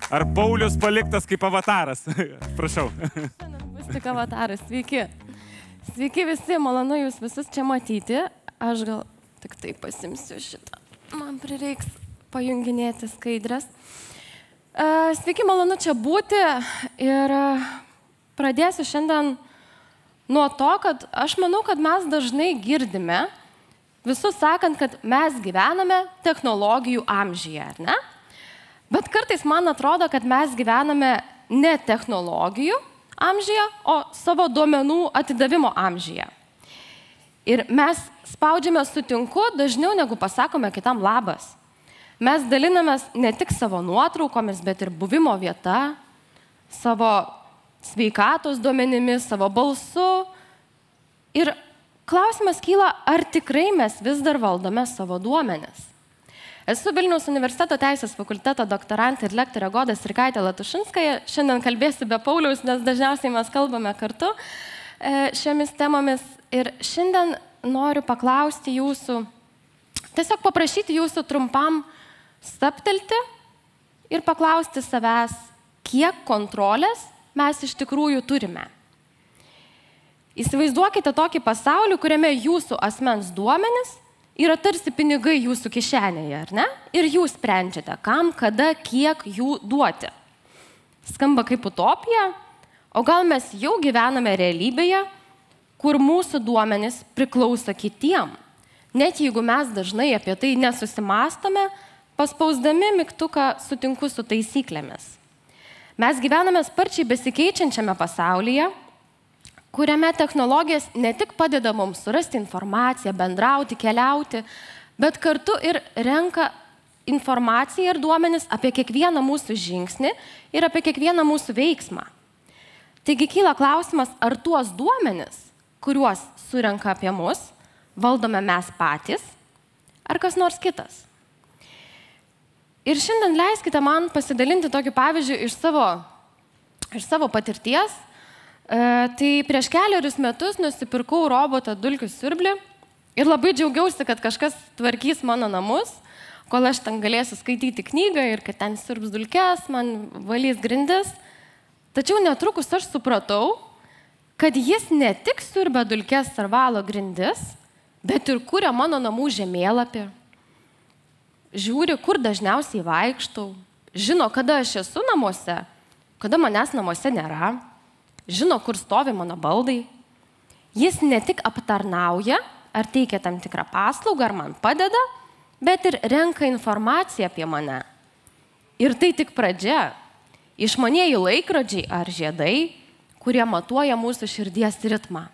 Ar Paulius paliktas kaip avataras? Prašau. Šiandien bus tik avataras. Sveiki. Sveiki visi, malonu jūs visus čia matyti. Aš gal tik tai pasimsiu šitą. Man prireiks pajunginėti skaidrės. Sveiki, malonu čia būti ir pradėsiu šiandien nuo to, kad aš manau, kad mes dažnai girdime visus sakant, kad mes gyvename technologijų amžiuje, ar ne? Bet kartais man atrodo, kad mes gyvename ne technologijų amžiuje, o savo duomenų atidavimo amžiuje. Ir mes spaudžiame sutinku dažniau negu pasakome kitam labas. Mes dalinamės ne tik savo nuotraukomis, bet ir buvimo vieta, savo sveikatos duomenimis, savo balsu. Ir klausimas kyla, ar tikrai mes vis dar valdome savo duomenis. Esu Vilniaus universiteto teisės fakulteto doktorantė ir lektorė Goda Strikaitė-Latušinskaja. Šiandien kalbėsiu be Pauliaus, nes dažniausiai mes kalbame kartu šiomis temomis. Ir šiandien noriu paklausti jūsų, tiesiog paprašyti jūsų trumpam stabtelti ir paklausti savęs, kiek kontrolės mes iš tikrųjų turime. Įsivaizduokite tokį pasaulį, kuriame jūsų asmens duomenis yra tarsi pinigai jūsų kišenėje, ar ne? Ir jūs sprendžiate, kam, kada, kiek jų duoti. Skamba kaip utopija, o gal mes jau gyvename realybėje, kur mūsų duomenis priklauso kitiem. Net jeigu mes dažnai apie tai nesusimastome, paspausdami mygtuką sutinku su taisyklėmis. Mes gyvename sparčiai besikeičiančiame pasaulyje, kuriame technologijas ne tik padeda mums surasti informaciją, bendrauti, keliauti, bet kartu ir renka informaciją ir duomenis apie kiekvieną mūsų žingsnį ir apie kiekvieną mūsų veiksmą. Taigi kyla klausimas, ar tuos duomenis, kuriuos surenka apie mus, valdome mes patys, ar kas nors kitas. Ir šiandien leiskite man pasidalinti tokiu pavyzdžiu iš savo patirties. Tai prieš keliarius metus nusipirkau robotą dulkių siurblį ir labai džiaugiausi, kad kažkas tvarkys mano namus, kol aš ten galėsiu skaityti knygą ir kad ten siurbs dulkes, man valys grindis. Tačiau netrukus aš supratau, kad jis ne tik siurbia dulkes ar valo grindis, bet ir kuria mano namų žemėlapį. Žiūri, kur dažniausiai vaikštau, žino, kada aš esu namuose, kada manęs namuose nėra. Žino, kur stovi mano baldai. Jis ne tik aptarnauja, ar teikia tam tikrą paslaugą, ar man padeda, bet ir renka informaciją apie mane. Ir tai tik pradžia. Išmanieji laikrodžiai ar žiedai, kurie matuoja mūsų širdies ritmą.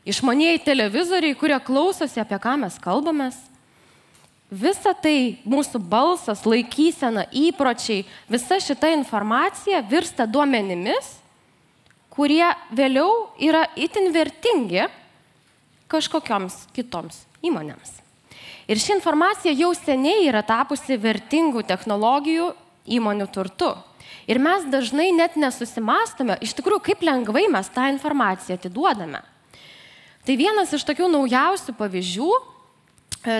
Išmanieji televizoriai, kurie klausosi, apie ką mes kalbamės. Visa tai, mūsų balsas, laikysena, įpročiai, visa šita informacija virsta duomenimis, kurie vėliau yra itin vertingi kažkokioms kitoms įmonėms. Ir ši informacija jau seniai yra tapusi vertingų technologijų įmonių turtu. Ir mes dažnai net nesusimastome, iš tikrųjų, kaip lengvai mes tą informaciją atiduodame. Tai vienas iš tokių naujausių pavyzdžių,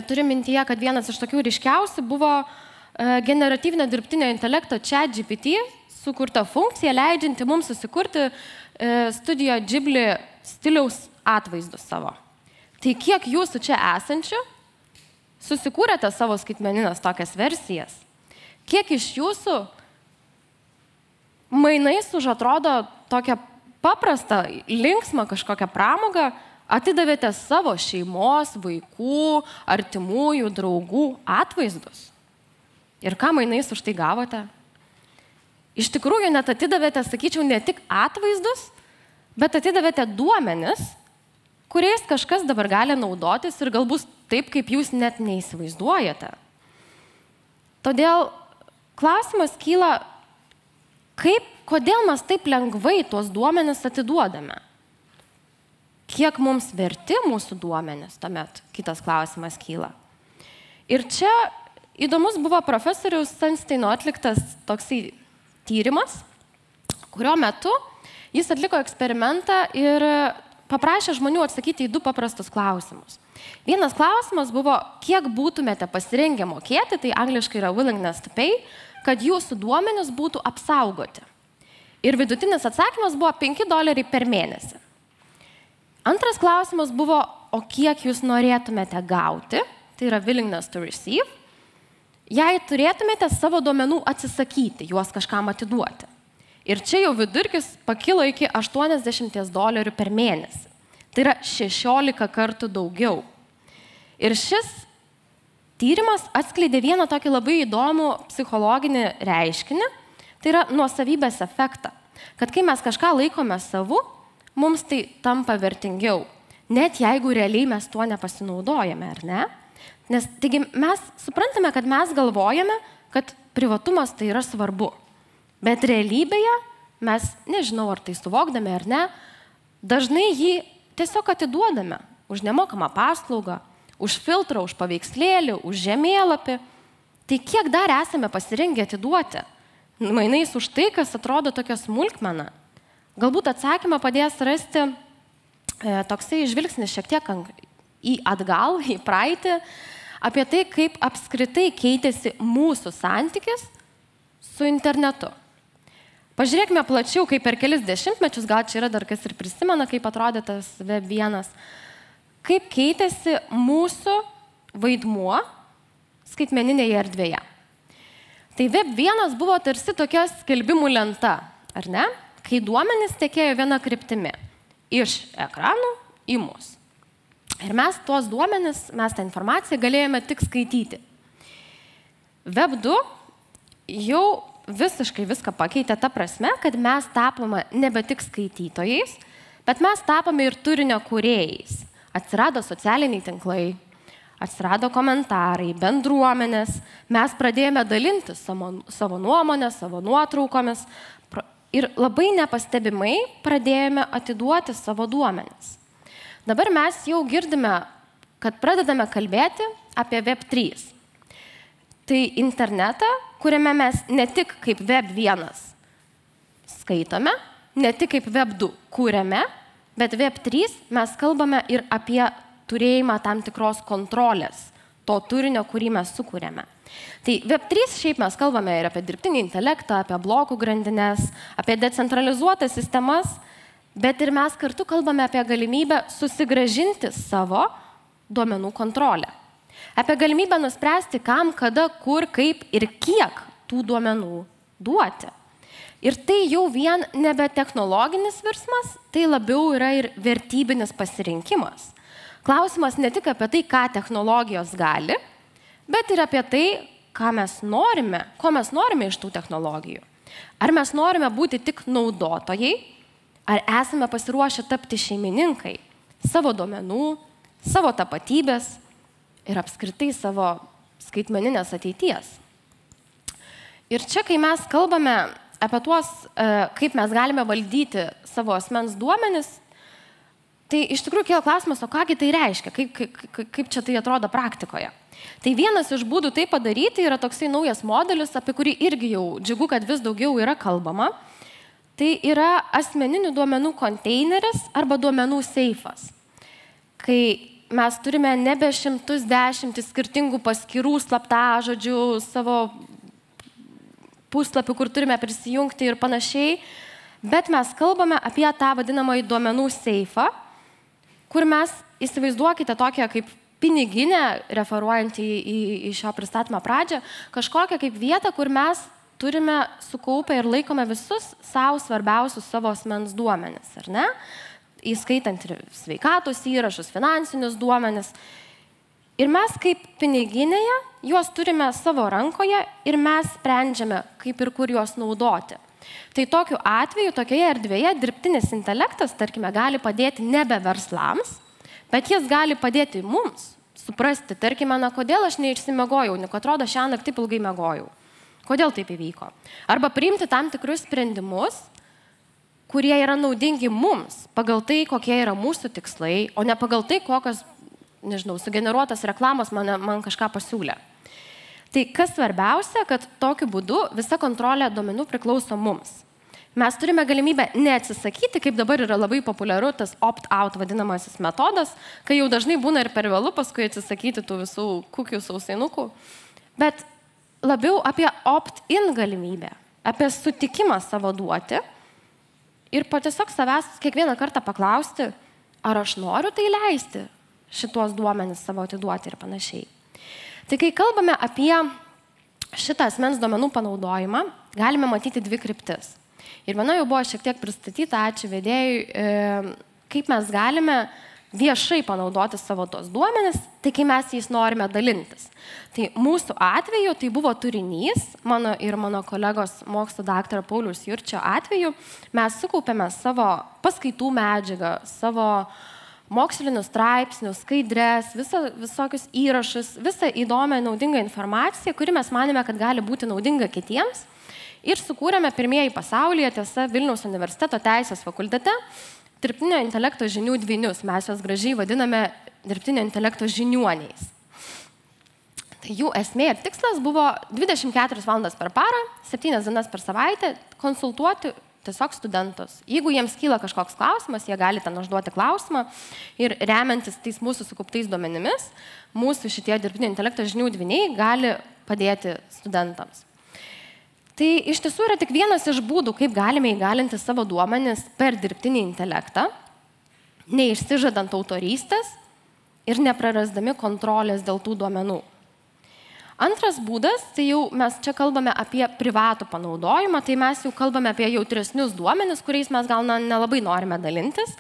turiu mintyje, kad vienas iš tokių ryškiausių buvo generatyvinio dirbtinio intelekto ChatGPT sukurta funkcija, leidžianti mums susikurti Studio Ghibli stiliaus atvaizdus savo. Tai kiek jūsų čia esančių susikūrėte savo skaitmeninės tokias versijas? Kiek iš jūsų mainais už atrodo tokią paprastą, linksmą kažkokią pramogą atidavėte savo šeimos, vaikų, artimųjų, draugų atvaizdus? Ir ką mainais už tai gavote? Iš tikrųjų, net atidavėte, sakyčiau, ne tik atvaizdus, bet atidavėte duomenis, kuriais kažkas dabar gali naudotis ir galbūt taip, kaip jūs net neįsivaizduojate. Todėl klausimas kyla, kodėl mes taip lengvai tuos duomenis atiduodame? Kiek mums verti mūsų duomenis, tuomet kitas klausimas kyla. Ir čia įdomus buvo profesoriaus Sunsteino atliktas toksai tyrimas, kurio metu jis atliko eksperimentą ir paprašė žmonių atsakyti į 2 paprastus klausimus. Vienas klausimas buvo, kiek būtumėte pasirengę mokėti, tai angliškai yra willingness to pay, kad jūsų duomenys būtų apsaugoti. Ir vidutinis atsakymas buvo $5 per mėnesį. Antras klausimas buvo, o kiek jūs norėtumėte gauti, tai yra willingness to receive, jei turėtumėte savo duomenų atsisakyti, juos kažkam atiduoti. Ir čia jau vidurkis pakilo iki $80 per mėnesį. Tai yra 16 kartų daugiau. Ir šis tyrimas atskleidė vieną tokį labai įdomų psichologinį reiškinį, tai yra nuosavybės efektą. Kad kai mes kažką laikome savu, mums tai tampa vertingiau. Net jeigu realiai mes tuo nepasinaudojame, ar ne? Nes taigi mes suprantame, kad mes galvojame, kad privatumas tai yra svarbu. Bet realybėje mes, nežinau, ar tai suvokdami ar ne, dažnai jį tiesiog atiduodame už nemokamą paslaugą, už filtrą, už paveikslėlį, už žemėlapį. Tai kiek dar esame pasirengę atiduoti? Mainais už tai, kas atrodo tokia smulkmena. Galbūt atsakymą padės rasti toksai žvilgsnis šiek tiek atgal, į praeitį, apie tai, kaip apskritai keitėsi mūsų santykis su internetu. Pažiūrėkime plačiau, kaip per kelis dešimtmečius, gal čia yra dar kas ir prisimena, kaip atrodė tas Web 1, kaip keitėsi mūsų vaidmuo skaitmeninėje erdvėje. Tai Web 1 buvo tarsi tokia skelbimų lenta, ar ne? Kai duomenys tekėjo viena kryptimi – iš ekranų į mus. Ir mes tuos duomenys, mes tą informaciją galėjome tik skaityti. Web 2 jau visiškai viską pakeitė ta prasme, kad mes tapome nebe tik skaitytojais, bet mes tapome ir turinio kūrėjais. Atsirado socialiniai tinklai, atsirado komentarai, bendruomenės, mes pradėjome dalintis savo nuomonę, savo nuotraukomis ir labai nepastebimai pradėjome atiduoti savo duomenis. Dabar mes jau girdime, kad pradedame kalbėti apie Web 3. Tai internetą, kuriame mes ne tik kaip Web 1 skaitome, ne tik kaip Web 2 kūrėme, bet Web 3 mes kalbame ir apie turėjimą tam tikros kontrolės, to turinio, kurį mes sukūrėme. Tai Web 3 šiaip mes kalbame ir apie dirbtinį intelektą, apie blokų grandines, apie decentralizuotas sistemas, bet ir mes kartu kalbame apie galimybę susigrąžinti savo duomenų kontrolę. Apie galimybę nuspręsti, kam, kada, kur, kaip ir kiek tų duomenų duoti. Ir tai jau vien nebe technologinis virsmas, tai labiau yra ir vertybinis pasirinkimas. Klausimas ne tik apie tai, ką technologijos gali, bet ir apie tai, ko mes norime iš tų technologijų. Ar mes norime būti tik naudotojai, ar esame pasiruošę tapti šeimininkai savo duomenų, savo tapatybės ir apskritai savo skaitmeninės ateities. Ir čia, kai mes kalbame apie tuos, kaip mes galime valdyti savo asmens duomenis, tai iš tikrųjų kyla klausimas, o kągi tai reiškia, kaip čia tai atrodo praktikoje. Tai vienas iš būdų tai padaryti yra toksai naujas modelis, apie kurį irgi jau džiugu, kad vis daugiau yra kalbama. Tai yra asmeninių duomenų konteineris arba duomenų seifas. Kai mes turime nebe 110 skirtingų paskyrų, slaptažodžių, savo puslapių, kur turime prisijungti ir panašiai, bet mes kalbame apie tą vadinamąjį duomenų seifą, kur mes, įsivaizduokite tokią kaip piniginę, referuojant į šio pristatymo pradžią, kažkokią kaip vietą, kur mes turime sukaupę ir laikome visus savo svarbiausius savo asmens duomenis, ar ne? Įskaitant ir sveikatos įrašus, finansinius duomenis. Ir mes kaip piniginėje juos turime savo rankoje ir mes sprendžiame, kaip ir kur juos naudoti. Tai tokiu atveju, tokioje erdvėje dirbtinis intelektas, tarkime, gali padėti nebe verslams, bet jis gali padėti mums suprasti, tarkime, kodėl aš neišsimegojau, atrodo, šią naktį ilgai megojau. Kodėl taip įvyko? Arba priimti tam tikrus sprendimus, kurie yra naudingi mums, pagal tai, kokie yra mūsų tikslai, o ne pagal tai, kokios, nežinau, sugeneruotas reklamos man kažką pasiūlė. Tai kas svarbiausia, kad tokiu būdu visa kontrolė duomenų priklauso mums. mes turime galimybę neatsisakyti, kaip dabar yra labai populiaru tas opt-out vadinamasis metodas, kai jau dažnai būna ir per vėlu paskui atsisakyti tų visų kukių sausainukų, bet labiau apie opt-in galimybę, apie sutikimą savo duoti ir tiesiog savęs kiekvieną kartą paklausti, ar aš noriu tai leisti, šitos duomenis savo atiduoti ir panašiai. Tai kai kalbame apie šitą asmens duomenų panaudojimą, galime matyti dvi kryptis. Ir viena jau buvo šiek tiek pristatyta, ačiū vedėjui, kaip mes galime viešai panaudoti savo tos duomenis, tai kai mes jais norime dalintis. Tai mūsų atveju tai buvo turinys, mano ir mano kolegos mokslo daktaro Pauliaus Jurčio atveju, mes sukaupėme savo paskaitų medžiagą, savo mokslinius straipsnius, skaidres, visokius įrašus, visą įdomią, naudingą informaciją, kuri mes manėme, kad gali būti naudinga kitiems. Ir sukūrėme pirmieji pasaulyje, tiesa, Vilniaus universiteto teisės fakultete, dirbtinio intelekto žinių dvynius. Mes juos gražiai vadiname dirbtinio intelekto žiniuoniais. Tai jų esmė ir tikslas buvo 24 valandas per parą, 7 dienas per savaitę konsultuoti tiesiog studentus. Jeigu jiems kyla kažkoks klausimas, jie gali ten užduoti klausimą ir remiantis tais mūsų sukauptais duomenimis, mūsų šitie dirbtinio intelekto žinių dvyniai gali padėti studentams. Tai iš tiesų yra tik vienas iš būdų, kaip galime įgalinti savo duomenis per dirbtinį intelektą, neišsižadant autorystės ir neprarasdami kontrolės dėl tų duomenų. Antras būdas, tai jau mes čia kalbame apie privatų panaudojimą, tai mes jau kalbame apie jautresnius duomenis, kuriais mes gal nelabai norime dalintis.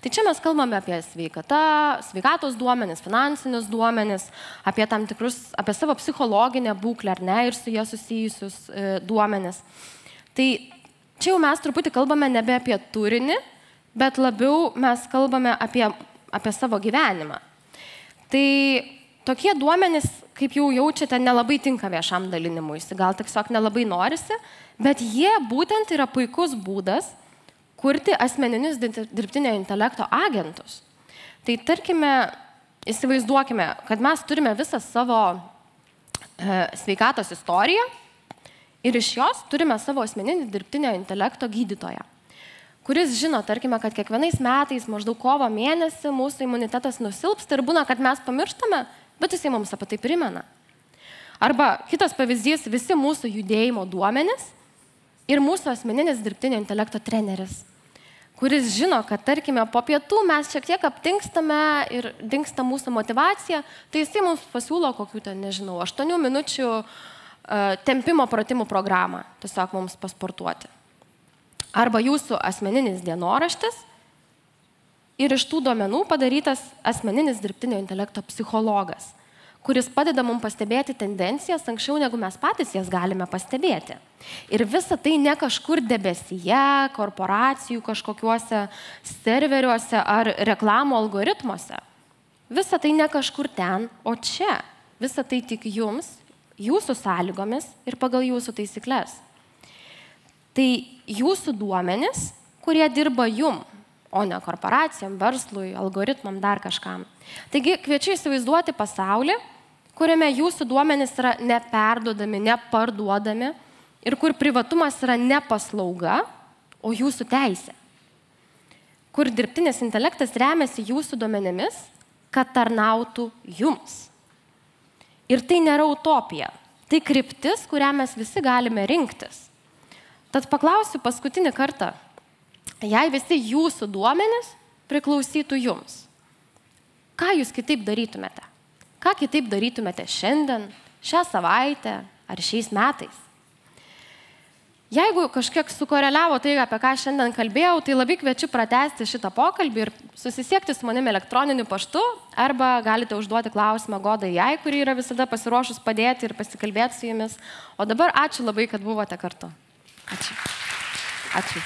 Tai čia mes kalbame apie sveikatos duomenis, finansinius duomenis, apie tam tikrus, apie savo psichologinę būklę ar ne ir su jie susijusius duomenis. Tai čia jau mes truputį kalbame nebe apie turinį, bet labiau mes kalbame apie savo gyvenimą. Tai tokie duomenys, kaip jau jaučiate, nelabai tinka viešam dalinimuisi, gal tiesiog nelabai norisi, bet jie būtent yra puikus būdas kurti asmeninius dirbtinio intelekto agentus. Tai tarkime, įsivaizduokime, kad mes turime visą savo sveikatos istoriją ir iš jos turime savo asmeninį dirbtinio intelekto gydytoją, kuris žino, tarkime, kad kiekvienais metais, maždaug kovo mėnesį, mūsų imunitetas nusilpsta ir būna, kad mes pamirštame, bet jisai mums apie tai primena. Arba kitas pavyzdys, visi mūsų judėjimo duomenys ir mūsų asmeninis dirbtinio intelekto treneris, kuris žino, kad, tarkime, po pietų mes šiek tiek aptingstame ir dingsta mūsų motyvacija, tai jisai mums pasiūlo kokių ten, nežinau, 8 minučių tempimo pratimų programą, tiesiog mums pasportuoti. Arba jūsų asmeninis dienoraštis ir iš tų duomenų padarytas asmeninis dirbtinio intelekto psichologas, kuris padeda mums pastebėti tendencijas anksčiau, negu mes patys jas galime pastebėti. Ir visa tai ne kažkur debesyje, korporacijų kažkokiuose serveriuose ar reklamų algoritmuose. Visa tai ne kažkur ten, o čia. Visa tai tik jums, jūsų sąlygomis ir pagal jūsų taisyklės. Tai jūsų duomenys, kurie dirba jum, o ne korporacijom, verslui, algoritmam, dar kažkam. Taigi kviečiu įsivaizduoti pasaulį, kuriame jūsų duomenys yra neperduodami, neparduodami ir kur privatumas yra ne paslauga, o jūsų teisė. Kur dirbtinis intelektas remiasi jūsų duomenimis, kad tarnautų jums. Ir tai nėra utopija. Tai kryptis, kurią mes visi galime rinktis. Tad paklausiu paskutinį kartą, jei visi jūsų duomenys priklausytų jums, ką jūs kitaip darytumėte? Ką kitaip darytumėte šiandien, šią savaitę ar šiais metais? Jeigu kažkiek sukoreliavo tai, apie ką šiandien kalbėjau, tai labai kviečiu pratęsti šitą pokalbį ir susisiekti su manimi elektroniniu paštu, arba galite užduoti klausimą Godai Jai, kuri yra visada pasiruošus padėti ir pasikalbėti su jumis. O dabar ačiū labai, kad buvote kartu. Ačiū. Ačiū.